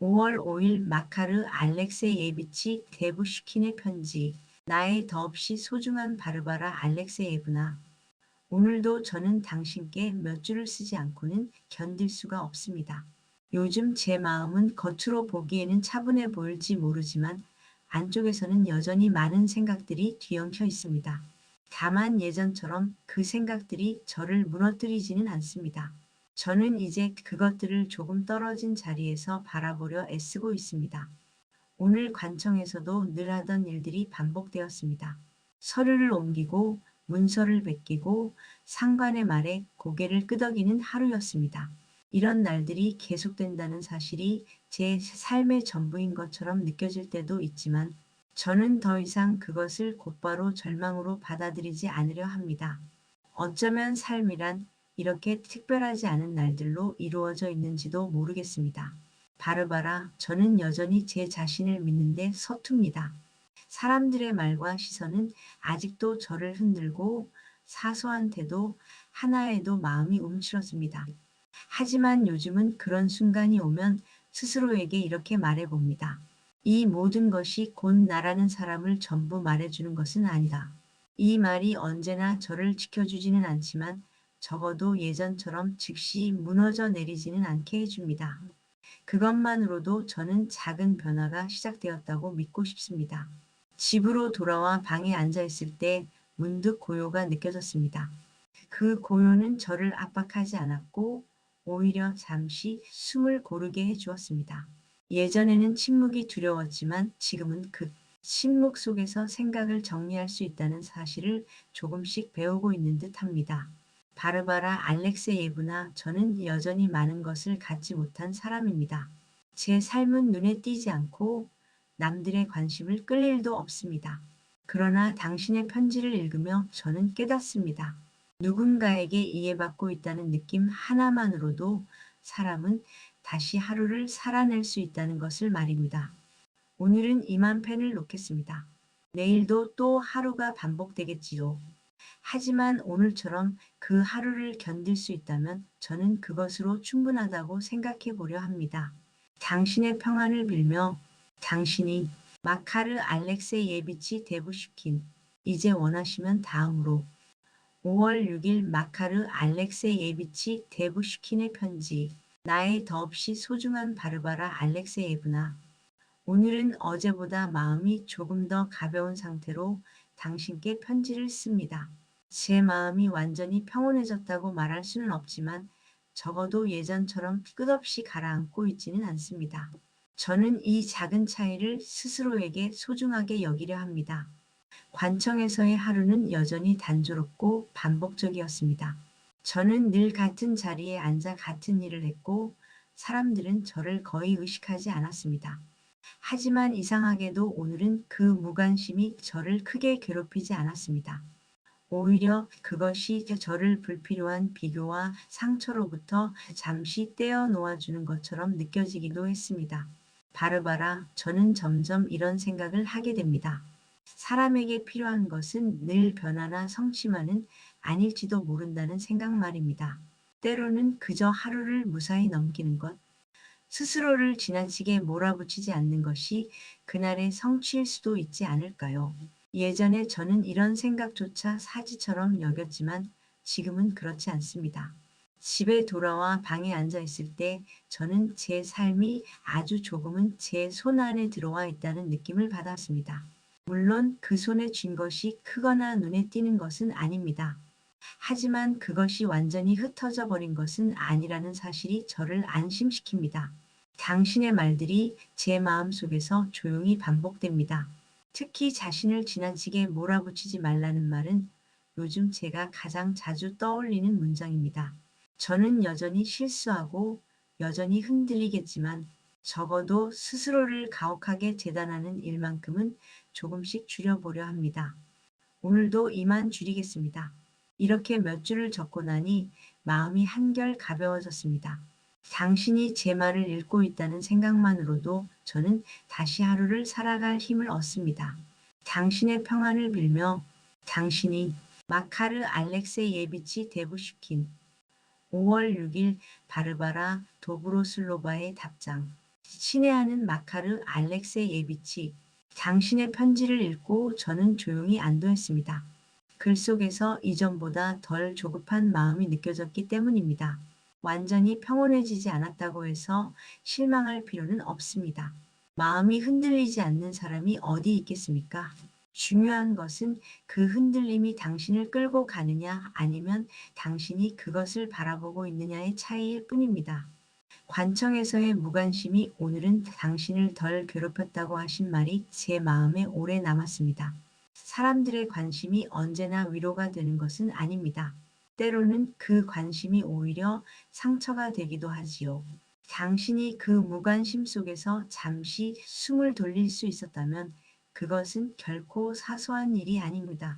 5월 5일 마카르 알렉세예비치 데부슈킨의 편지. 나의 더없이 소중한 바르바라 알렉세예브나. 오늘도 저는 당신께 몇 줄을 쓰지 않고는 견딜 수가 없습니다. 요즘 제 마음은 겉으로 보기에는 차분해 보일지 모르지만 안쪽에서는 여전히 많은 생각들이 뒤엉켜 있습니다. 다만 예전처럼 그 생각들이 저를 무너뜨리지는 않습니다. 저는 이제 그것들을 조금 떨어진 자리에서 바라보려 애쓰고 있습니다. 오늘 관청에서도 늘 하던 일들이 반복되었습니다. 서류를 옮기고 문서를 베끼고 상관의 말에 고개를 끄덕이는 하루였습니다. 이런 날들이 계속된다는 사실이 제 삶의 전부인 것처럼 느껴질 때도 있지만 저는 더 이상 그것을 곧바로 절망으로 받아들이지 않으려 합니다. 어쩌면 삶이란 이렇게 특별하지 않은 날들로 이루어져 있는지도 모르겠습니다. 바르바라, 저는 여전히 제 자신을 믿는데 서툽니다. 사람들의 말과 시선은 아직도 저를 흔들고 사소한 태도 하나에도 마음이 움츠러집니다. 하지만 요즘은 그런 순간이 오면 스스로에게 이렇게 말해봅니다. 이 모든 것이 곧 나라는 사람을 전부 말해주는 것은 아니다. 이 말이 언제나 저를 지켜주지는 않지만 적어도 예전처럼 즉시 무너져 내리지는 않게 해줍니다. 그것만으로도 저는 작은 변화가 시작되었다고 믿고 싶습니다. 집으로 돌아와 방에 앉아 있을 때 문득 고요가 느껴졌습니다. 그 고요는 저를 압박하지 않았고 오히려 잠시 숨을 고르게 해 주었습니다. 예전에는 침묵이 두려웠지만 지금은 그 침묵 속에서 생각을 정리할 수 있다는 사실을 조금씩 배우고 있는 듯합니다. 바르바라 알렉세예브나, 저는 여전히 많은 것을 갖지 못한 사람입니다. 제 삶은 눈에 띄지 않고 남들의 관심을 끌 일도 없습니다. 그러나 당신의 편지를 읽으며 저는 깨닫습니다. 누군가에게 이해받고 있다는 느낌 하나만으로도 사람은 다시 하루를 살아낼 수 있다는 것을 말입니다. 오늘은 이만 펜을 놓겠습니다. 내일도 또 하루가 반복되겠지요. 하지만 오늘처럼 그 하루를 견딜 수 있다면 저는 그것으로 충분하다고 생각해 보려 합니다. 당신의 평안을 빌며. 당신이. 마카르 알렉세예비치 데부슈킨. 이제 원하시면 다음으로. 5월 6일 마카르 알렉세예비치 데부슈킨의 편지. 나의 더없이 소중한 바르바라 알렉세예브나. 오늘은 어제보다 마음이 조금 더 가벼운 상태로 당신께 편지를 씁니다. 제 마음이 완전히 평온해졌다고 말할 수는 없지만 적어도 예전처럼 끝없이 가라앉고 있지는 않습니다. 저는 이 작은 차이를 스스로에게 소중하게 여기려 합니다. 관청에서의 하루는 여전히 단조롭고 반복적이었습니다. 저는 늘 같은 자리에 앉아 같은 일을 했고 사람들은 저를 거의 의식하지 않았습니다. 하지만 이상하게도 오늘은 그 무관심이 저를 크게 괴롭히지 않았습니다. 오히려 그것이 저를 불필요한 비교와 상처로부터 잠시 떼어 놓아주는 것처럼 느껴지기도 했습니다. 바르바라, 저는 점점 이런 생각을 하게 됩니다. 사람에게 필요한 것은 늘 변화나 성취만은 아닐지도 모른다는 생각 말입니다. 때로는 그저 하루를 무사히 넘기는 것, 스스로를 지나치게 몰아붙이지 않는 것이 그날의 성취일 수도 있지 않을까요? 예전에 저는 이런 생각조차 사지처럼 여겼지만 지금은 그렇지 않습니다. 집에 돌아와 방에 앉아 있을 때 저는 제 삶이 아주 조금은 제 손 안에 들어와 있다는 느낌을 받았습니다. 물론 그 손에 쥔 것이 크거나 눈에 띄는 것은 아닙니다. 하지만 그것이 완전히 흩어져 버린 것은 아니라는 사실이 저를 안심시킵니다. 당신의 말들이 제 마음속에서 조용히 반복됩니다. 특히 자신을 지나치게 몰아붙이지 말라는 말은 요즘 제가 가장 자주 떠올리는 문장입니다. 저는 여전히 실수하고 여전히 흔들리겠지만 적어도 스스로를 가혹하게 재단하는 일만큼은 조금씩 줄여보려 합니다. 오늘도 이만 줄이겠습니다. 이렇게 몇 줄을 적고 나니 마음이 한결 가벼워졌습니다. 당신이 제 말을 읽고 있다는 생각만으로도 저는 다시 하루를 살아갈 힘을 얻습니다. 당신의 평안을 빌며. 당신이. 마카르 알렉세예비치 데부슈킨. 5월 6일 바르바라 도브로슬로바의 답장. 친애하는 마카르 알렉세예비치, 당신의 편지를 읽고 저는 조용히 안도했습니다. 글 속에서 이전보다 덜 조급한 마음이 느껴졌기 때문입니다. 완전히 평온해지지 않았다고 해서 실망할 필요는 없습니다. 마음이 흔들리지 않는 사람이 어디 있겠습니까? 중요한 것은 그 흔들림이 당신을 끌고 가느냐 아니면 당신이 그것을 바라보고 있느냐의 차이일 뿐입니다. 관청에서의 무관심이 오늘은 당신을 덜 괴롭혔다고 하신 말이 제 마음에 오래 남았습니다. 사람들의 관심이 언제나 위로가 되는 것은 아닙니다. 때로는 그 관심이 오히려 상처가 되기도 하지요. 당신이 그 무관심 속에서 잠시 숨을 돌릴 수 있었다면 그것은 결코 사소한 일이 아닙니다.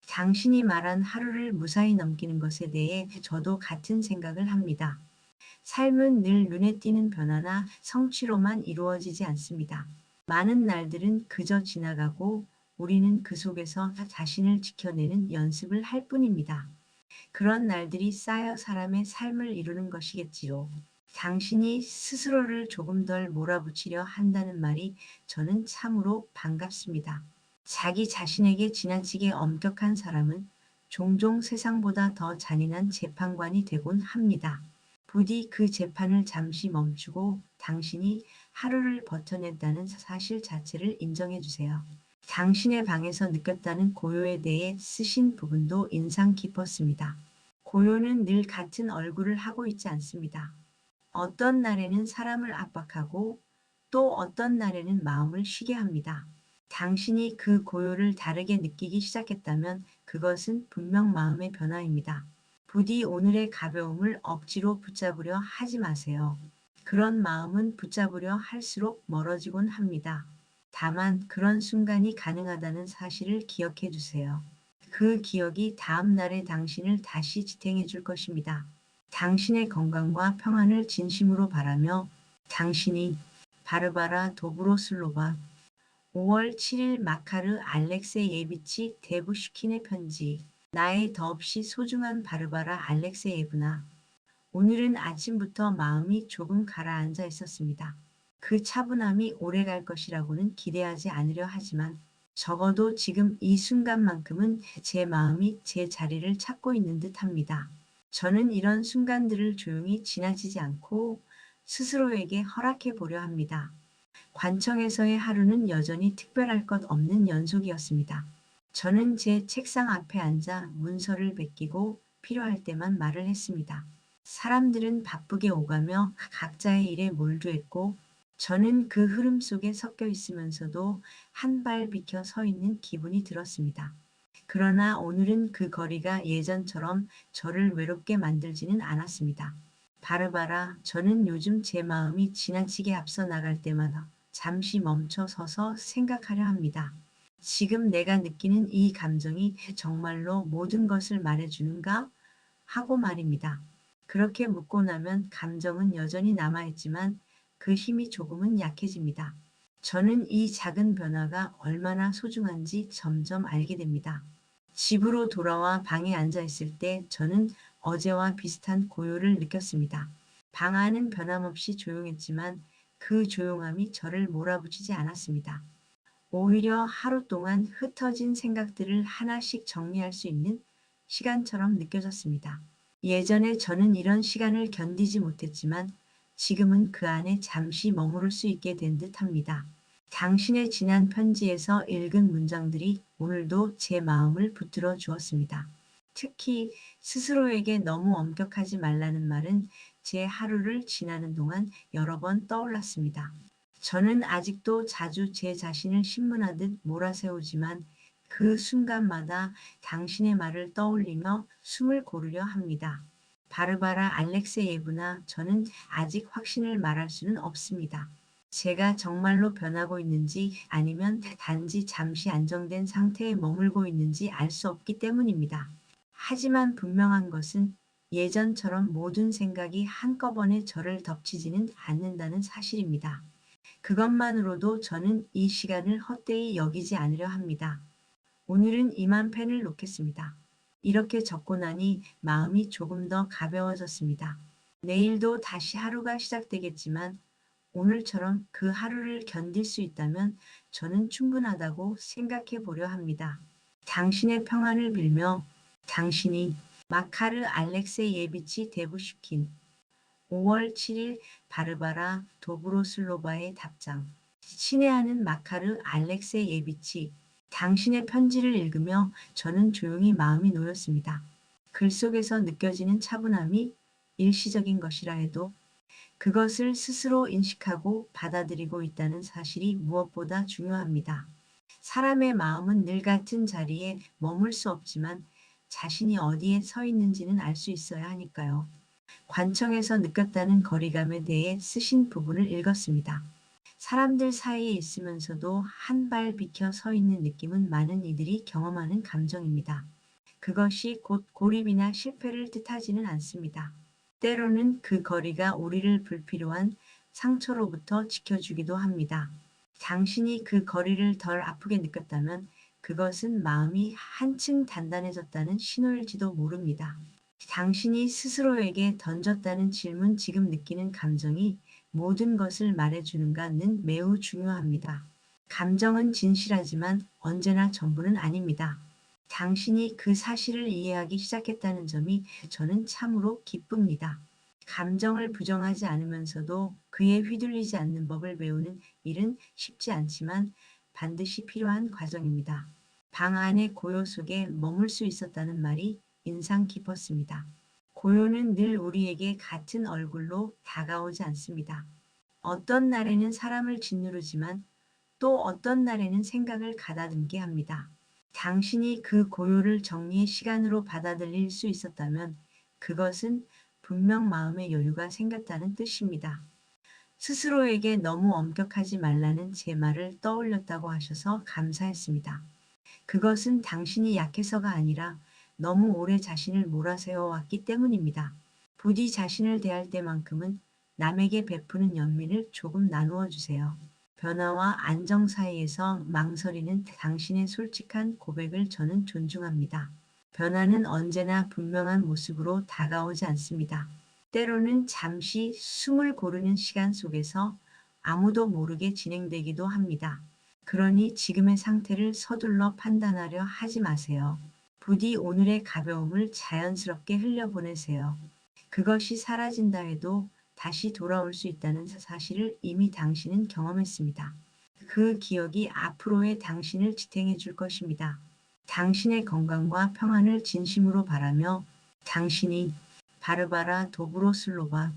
당신이 말한 하루를 무사히 넘기는 것에 대해 저도 같은 생각을 합니다. 삶은 늘 눈에 띄는 변화나 성취로만 이루어지지 않습니다. 많은 날들은 그저 지나가고 우리는 그 속에서 자신을 지켜내는 연습을 할 뿐입니다. 그런 날들이 쌓여 사람의 삶을 이루는 것이겠지요. 당신이 스스로를 조금 덜 몰아붙이려 한다는 말이 저는 참으로 반갑습니다. 자기 자신에게 지나치게 엄격한 사람은 종종 세상보다 더 잔인한 재판관이 되곤 합니다. 부디 그 재판을 잠시 멈추고 당신이 하루를 버텨냈다는 사실 자체를 인정해 주세요. 당신의 방에서 느꼈다는 고요에 대해 쓰신 부분도 인상 깊었습니다. 고요는 늘 같은 얼굴을 하고 있지 않습니다. 어떤 날에는 사람을 압박하고 또 어떤 날에는 마음을 쉬게 합니다. 당신이 그 고요를 다르게 느끼기 시작했다면 그것은 분명 마음의 변화입니다. 부디 오늘의 가벼움을 억지로 붙잡으려 하지 마세요. 그런 마음은 붙잡으려 할수록 멀어지곤 합니다. 다만 그런 순간이 가능하다는 사실을 기억해 두세요. 그 기억이 다음 날의 당신을 다시 지탱해 줄 것입니다. 당신의 건강과 평안을 진심으로 바라며 당신이 바르바라 도브로슬로바 5월 7일 마카르 알렉세예비치 데부슈킨의 편지 나의 더없이 소중한 바르바라 알렉세예브나 오늘은 아침부터 마음이 조금 가라앉아 있었습니다. 그 차분함이 오래갈 것이라고는 기대하지 않으려 하지만 적어도 지금 이 순간만큼은 제 마음이 제 자리를 찾고 있는 듯합니다. 저는 이런 순간들을 조용히 지나치지 않고 스스로에게 허락해 보려 합니다. 관청에서의 하루는 여전히 특별할 것 없는 연속이었습니다. 저는 제 책상 앞에 앉아 문서를 베끼고 필요할 때만 말을 했습니다. 사람들은 바쁘게 오가며 각자의 일에 몰두했고 저는 그 흐름 속에 섞여 있으면서도 한 발 비켜 서 있는 기분이 들었습니다. 그러나 오늘은 그 거리가 예전처럼 저를 외롭게 만들지는 않았습니다. 바르바라, 저는 요즘 제 마음이 지나치게 앞서 나갈 때마다 잠시 멈춰 서서 생각하려 합니다. 지금 내가 느끼는 이 감정이 정말로 모든 것을 말해주는가? 하고 말입니다. 그렇게 묻고 나면 감정은 여전히 남아있지만 그 힘이 조금은 약해집니다. 저는 이 작은 변화가 얼마나 소중한지 점점 알게 됩니다. 집으로 돌아와 방에 앉아 있을 때 저는 어제와 비슷한 고요를 느꼈습니다. 방 안은 변함없이 조용했지만 그 조용함이 저를 몰아붙이지 않았습니다. 오히려 하루 동안 흩어진 생각들을 하나씩 정리할 수 있는 시간처럼 느껴졌습니다. 예전에 저는 이런 시간을 견디지 못했지만 지금은 그 안에 잠시 머무를 수 있게 된 듯합니다. 당신의 지난 편지에서 읽은 문장들이 오늘도 제 마음을 붙들어 주었습니다. 특히 스스로에게 너무 엄격하지 말라는 말은 제 하루를 지나는 동안 여러 번 떠올랐습니다. 저는 아직도 자주 제 자신을 신문하듯 몰아세우지만 그 순간마다 당신의 말을 떠올리며 숨을 고르려 합니다. 바르바라 알렉세예브나 저는 아직 확신을 말할 수는 없습니다. 제가 정말로 변하고 있는지 아니면 단지 잠시 안정된 상태에 머물고 있는지 알 수 없기 때문입니다. 하지만 분명한 것은 예전처럼 모든 생각이 한꺼번에 저를 덮치지는 않는다는 사실입니다. 그것만으로도 저는 이 시간을 헛되이 여기지 않으려 합니다. 오늘은 이만 펜을 놓겠습니다. 이렇게 적고 나니 마음이 조금 더 가벼워졌습니다. 내일도 다시 하루가 시작되겠지만 오늘처럼 그 하루를 견딜 수 있다면 저는 충분하다고 생각해 보려 합니다. 당신의 평안을 빌며 당신이 마카르 알렉세예비치 데부슈킨 5월 7일 바르바라 도브로슬로바의 답장. 친애하는 마카르 알렉세예비치, 당신의 편지를 읽으며 저는 조용히 마음이 놓였습니다. 글 속에서 느껴지는 차분함이 일시적인 것이라 해도 그것을 스스로 인식하고 받아들이고 있다는 사실이 무엇보다 중요합니다. 사람의 마음은 늘 같은 자리에 머물 수 없지만 자신이 어디에 서 있는지는 알 수 있어야 하니까요. 관청에서 느꼈다는 거리감에 대해 쓰신 부분을 읽었습니다. 사람들 사이에 있으면서도 한 발 비켜 서 있는 느낌은 많은 이들이 경험하는 감정입니다. 그것이 곧 고립이나 실패를 뜻하지는 않습니다. 때로는 그 거리가 우리를 불필요한 상처로부터 지켜주기도 합니다. 당신이 그 거리를 덜 아프게 느꼈다면 그것은 마음이 한층 단단해졌다는 신호일지도 모릅니다. 당신이 스스로에게 던졌다는 질문, 지금 느끼는 감정이 모든 것을 말해주는가는 매우 중요합니다. 감정은 진실하지만 언제나 전부는 아닙니다. 당신이 그 사실을 이해하기 시작했다는 점이 저는 참으로 기쁩니다. 감정을 부정하지 않으면서도 그에 휘둘리지 않는 법을 배우는 일은 쉽지 않지만 반드시 필요한 과정입니다. 방 안의 고요 속에 머물 수 있었다는 말이 인상 깊었습니다. 고요는 늘 우리에게 같은 얼굴로 다가오지 않습니다. 어떤 날에는 사람을 짓누르지만 또 어떤 날에는 생각을 가다듬게 합니다. 당신이 그 고요를 정리의 시간으로 받아들일 수 있었다면 그것은 분명 마음의 여유가 생겼다는 뜻입니다. 스스로에게 너무 엄격하지 말라는 제 말을 떠올렸다고 하셔서 감사했습니다. 그것은 당신이 약해서가 아니라 너무 오래 자신을 몰아세워 왔기 때문입니다. 부디 자신을 대할 때만큼은 남에게 베푸는 연민을 조금 나누어 주세요. 변화와 안정 사이에서 망설이는 당신의 솔직한 고백을 저는 존중합니다. 변화는 언제나 분명한 모습으로 다가오지 않습니다. 때로는 잠시 숨을 고르는 시간 속에서 아무도 모르게 진행되기도 합니다. 그러니 지금의 상태를 서둘러 판단하려 하지 마세요. 부디 오늘의 가벼움을 자연스럽게 흘려보내세요. 그것이 사라진다 해도 다시 돌아올 수 있다는 사실을 이미 당신은 경험했습니다. 그 기억이 앞으로의 당신을 지탱해 줄 것입니다. 당신의 건강과 평안을 진심으로 바라며 당신이 바르바라 도브로슬로바